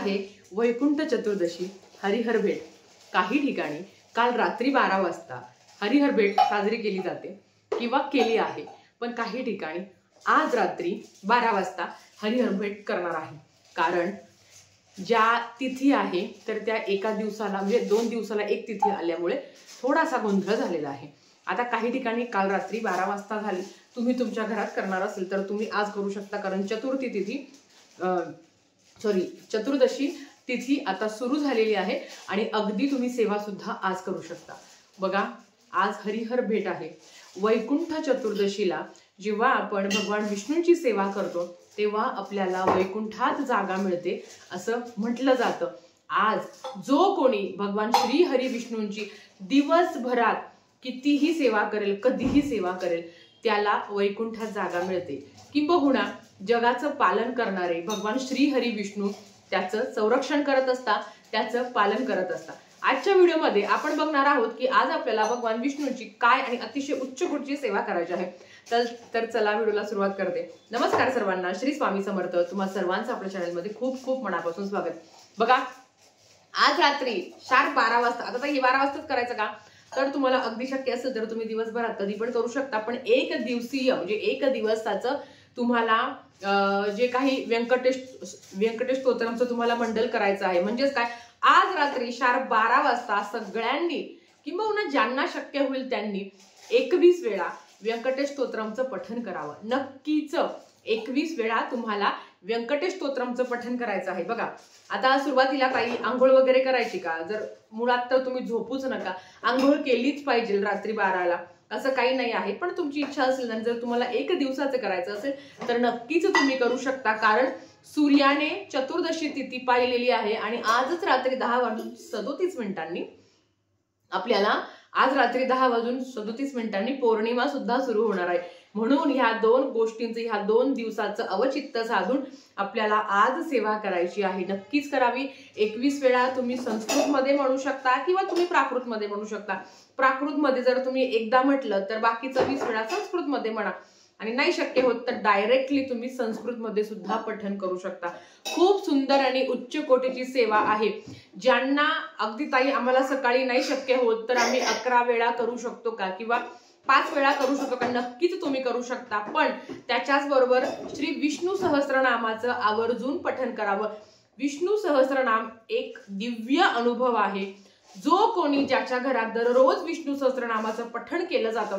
आहे वैकुंठ चतुर्दशी हरिहर भेट। काही ठिकाणी काल रात्री 12 वाजता हरिहर भेट साजरी केली जाते किंवा केली आहे, पण काही ठिकाणी आज रात्री 12 वाजता हरिहर भेट करणार आहे। कारण ज्या तिथी आहे तर त्या एका दिवसाला म्हणजे 2 दिवसाला एक तिथी आल्यामुळे थोडासा गोंधळ झालेला आहे। आता काही ठिकाणी काल रात्री 12 वाजता झाली, तुम्ही तुमच्या घरात करणार असेल तर तुम्ही आज करू शकता, कारण चतुर्दशी तिथी आता सुरू झालेली आहे आणि अगदी तुम्ही सेवा सुद्धा आज करू शकता। बघा, आज हरिहर भेट आहे। वैकुंठ चतुर्दशीला जेव्हा आपण भगवान विष्णूंची सेवा करतो तेव्हा आपल्याला वैकुंठात जागा मिळते असं म्हटलं जातं। आज जो कोणी भगवान श्री हरी विष्णूंची दिवसभरात कितीही सेवा करेल, कधीही सेवा करेल, त्याला वैकुंठात जागा मिळते। किंबहुना जगाचं पालन करणारे भगवान श्री हरी विष्णू त्याचं संरक्षण करत असतात, त्याचं पालन करत असतात। आजच्या व्हिडिओमध्ये आपण बघणार आहोत की आज आपल्याला भगवान विष्णूंची काय आणि अतिशय उच्च कोटीची सेवा करायची आहे। तर चला व्हिडिओला सुरुवात करते। नमस्कार सर्वांना, श्री स्वामी समर्थ। तुम्हा सर्वांचं आपल्या चॅनलमध्ये खूप खूप मनापासून स्वागत। बघा, आज रात्री शार्प 12 वाजता, आता हे 12 वाजताच करायचं का, तर तुम्हाला अगदी शक्य असेल तर तुम्ही दिवसभरात कधी पण करू शकता, पण एक दिवसीय म्हणजे एक दिवसाचं तुम्हाला जे काही व्यंकटेश स्तोत्रमचं तुम्हाला मंडल करायचं आहे। म्हणजेच काय, आज रात्री शार्प 12 वाजता सगळ्यांनी किंबहुना ज्यांना शक्य होईल त्यांनी 21 वेळा व्यंकटेश स्तोत्रमचं पठण करावं। नक्कीच 21 वेळा तुम्हाला व्यंकटेश स्तोत्रमचं पठण करायचं आहे। बघा, आता सुरुवातीला काही आंघोळ वगैरे करायची का, जर मुळात तर तुम्ही झोपूच नका, आंघोळ केलीच पाहिजे रात्री 12ला, असं काही नाही आहे। पण तुमची इच्छा असेल आणि जर तुम्हाला एक दिवसाचं करायचं असेल तर नक्कीच तुम्ही करू शकता, कारण सूर्याने चतुर्दशी तिथी पाहिलेली आहे आणि आजच रात्री 10:37 आपल्याला आज रात्री 10:37 पौर्णिमा सुद्धा सुरू होणार आहे। म्हणून ह्या दोन गोष्टींचं, ह्या 2 दिवसाचं अवचित्त साधून आपल्याला आज सेवा करायची आहे। नक्कीच करावी। 21 वेळा तुम्ही संस्कृतमध्ये म्हणू शकता किंवा तुम्ही प्राकृतमध्ये म्हणू शकता। प्राकृतमध्ये जर तुम्ही एकदा म्हटलं तर बाकीचं 20 वेळा संस्कृतमध्ये म्हणा, आणि नाही शक्य होत तर डायरेक्टली तुम्ही संस्कृतमध्ये सुद्धा पठण करू शकता। खूप सुंदर आणि उच्च कोटीची सेवा आहे। ज्यांना अगदी ताई आम्हाला सकाळी नाही शक्य होत तर आम्ही 11 वेळा करू शकतो का किंवा 5 वेळा करू शकतो का, नक्कीच तुम्ही करू शकता। पण त्याच्याच बरोबर श्री विष्णू सहस्त्रनामाचं आवर्जून पठण करावं। विष्णू सहस्त्रनाम एक दिव्य अनुभव आहे। जो कोणी ज्याच्या घरात दररोज विष्णू सहस्त्रनामाचं पठण केलं जातं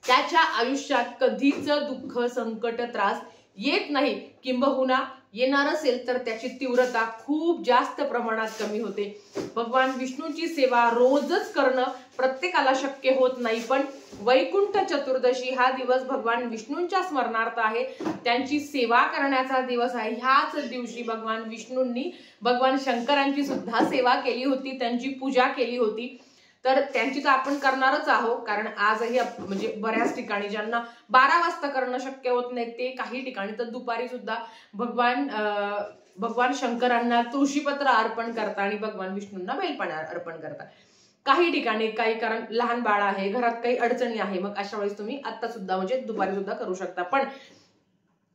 त्याच्या आयुष्यात कधीच दुःख, संकट, त्रास येत नाही। किंबहुना येणार असेल तर त्याची तीव्रता खूप जास्त प्रमाणात कमी होते। भगवान विष्णूंची सेवा रोजच करणं प्रत्येकाला शक्य होत नाही, पण वैकुंठ चतुर्दशी हा दिवस भगवान विष्णूंच्या स्मरणार्थ आहे, त्यांची सेवा करण्याचा दिवस आहे। ह्याच दिवशी भगवान विष्णूंनी भगवान शंकरांची सुद्धा सेवा केली होती, त्यांची पूजा केली होती। तर त्यांची तर आपण करणारच आहोत, कारण आजही म्हणजे बऱ्याच ठिकाणी ज्यांना 12 वाजता करणं शक्य होत नाही ते काही ठिकाणी तर दुपारी सुद्धा भगवान शंकरांना तुळशीपत्र अर्पण करतात आणि भगवान विष्णूंना बेलपाणी अर्पण करतात। काही ठिकाणी कारण लहान बाळ आहे, घरात काही अडचणी आहे, मग अशा वेळेस तुम्ही आता सुद्धा म्हणजे दुपारी सुद्धा करू शकता। पण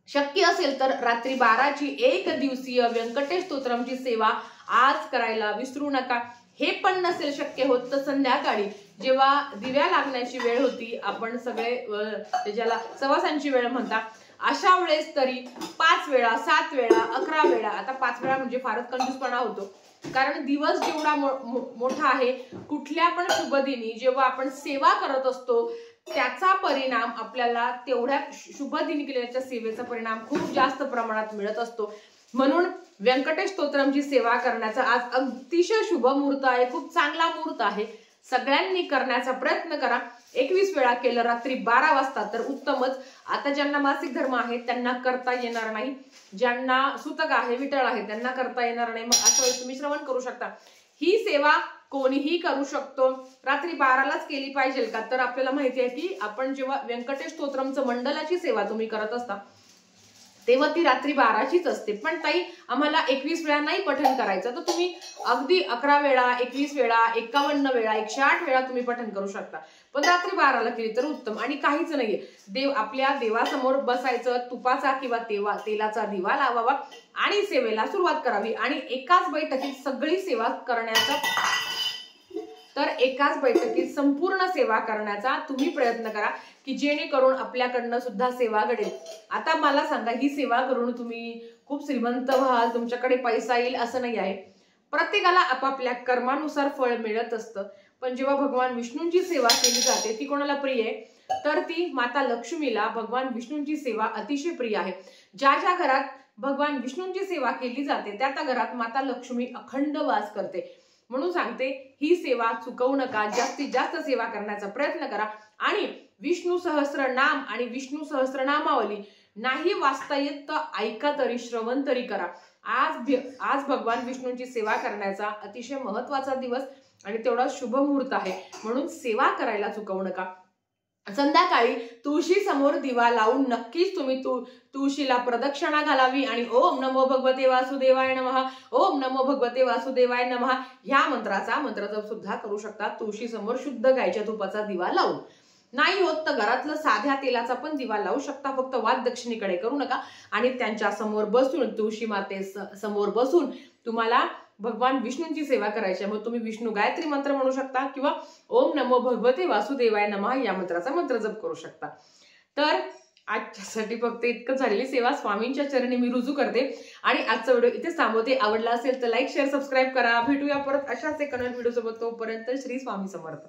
शक्य असेल तर रात्री 12ची एक दिवसीय व्यंकटेश स्तोत्रमची सेवा आज करायला विसरू नका। हे पण नसेल शक्य होत तर संध्याकाळी जेव्हा दिव्या लागण्याची वेळ होती, आपण सगळे ज्याला सवासांची वेळ म्हणतात, अशा वेळेस तरी 5 वेळा, 7 वेळा, 11 वेळा, आता 5 वेळा म्हणजे फारच कंजूसपणा होतो, कारण दिवस जेवढा मोठा आहे, कुठल्या पण शुभदिनी जेव्हा आपण सेवा करत असतो त्याचा परिणाम आपल्याला तेवढ्या शुभदिनी केलेल्या सेवेचा परिणाम खूप जास्त प्रमाणात मिळत असतो। म्हणून व्यंकटेश स्तोत्रमची सेवा करण्याचा आज अतिशय शुभ मुहूर्त आहे, खूप चांगला मुहूर्त आहे। सगळ्यांनी करण्याचा प्रयत्न करा। 21 वेळा केलं रात्री 12 वाजता तर उत्तमच। आता ज्यांना मासिक धर्म आहे त्यांना करता येणार नाही, ज्यांना सुतक आहे, विठळ आहे, त्यांना करता येणार नाही, मग अशा वेळेस तुम्ही श्रवण करू शकता। ही सेवा कोणीही करू शकतो। रात्री 12लाच केली पाहिजे का, तर आपल्याला माहिती आहे की आपण जेव्हा व्यंकटेश स्तोत्रमचं मंडलाची सेवा तुम्ही करत असता तेव्हा ती रात्री 12चीच असते। पण ताई आम्हाला 21 वेळा नाही पठण करायचं, तर तुम्ही अगदी 11 वेळा, 21 वेळा, 51 वेळा, 108 वेळा तुम्ही पठण करू शकता। पण रात्री 12ला केली तर उत्तम. आणि काहीच नाहीये, आपल्या देवासमोर बसायचं, तुपाचा किंवा तेलाचा दिवा लावावा आणि सेवेला सुरुवात करावी. आणि एकाच बैठकीत सगळी सेवा करण्याचा, तर एकाच बैठकीत संपूर्ण सेवा करण्याचा तुम्ही प्रयत्न करा की जेणेकरून आपल्याकडनं सुद्धा सेवा घडेल. आता मला सांगा, ही सेवा करून तुम्ही खूप श्रीमंत व्हाल, तुमच्याकडे पैसा येईल असं नाही आहे. प्रत्येकाला आपापल्या कर्मानुसार फळ मिळत असतं. पण जेव्हा भगवान विष्णूंची सेवा केली जाते ती कोणाला प्रिय आहे, तर ती माता लक्ष्मीला भगवान विष्णूंची सेवा अतिशय प्रिय आहे. ज्या ज्या घरात भगवान विष्णूंची सेवा केली जाते त्या त्या घरात माता लक्ष्मी अखंड वास करते. म्हणून सांगते, ही सेवा चुकवू नका, जास्तीत जास्त सेवा करण्याचा प्रयत्न करा. आणि विष्णू सहस्त्रनाम आणि विष्णू सहस्त्रनामावली नाही वाचता येत तर ऐका तरी, श्रवण तरी करा. आज भगवान विष्णूंची सेवा करण्याचा अतिशय महत्वाचा दिवस आणि तेवढा शुभ मुहूर्त आहे. म्हणून सेवा करायला चुकवू नका. संध्याकाळी तुळशी समोर दिवा लावून नक्कीच तुम्ही तुळशीला प्रदक्षिणा घालावी आणि ओम नमो भगवते वासुदेवाय नमः, ओम नमो भगवते वासुदेवाय नमः ह्या मंत्राचा मंत्रजप सुद्धा करू शकता तुळशी समोर शुद्ध गायच्या तुपाचा दिवा लावून. नाही होत तर घरातलं साध्या तेलाचा पण दिवा लावू शकता, फक्त वाद दक्षिणेकडे करू नका. आणि त्यांच्या समोर बसून, तुळशी माते समोर बसून तुम्हाला भगवान विष्णूंची सेवा करायची. मग तुम्ही विष्णू गायत्री मंत्र म्हणू शकता किंवा ओम नमो भगवते वासुदेवाय नमः या मंत्राचा मंत्रजप करू शकता. तर आजच्यासाठी फक्त इतकं झालेली सेवा स्वामींच्या चरणी मी रुजू करते आणि आजचा व्हिडिओ इथेच थांबवते. आवडला असेल तर लाईक, शेअर, सबस्क्राईब करा. भेटूया परत अशाच एका नवीन व्हिडिओ सोबत. तोपर्यंत श्री स्वामी समर्थ.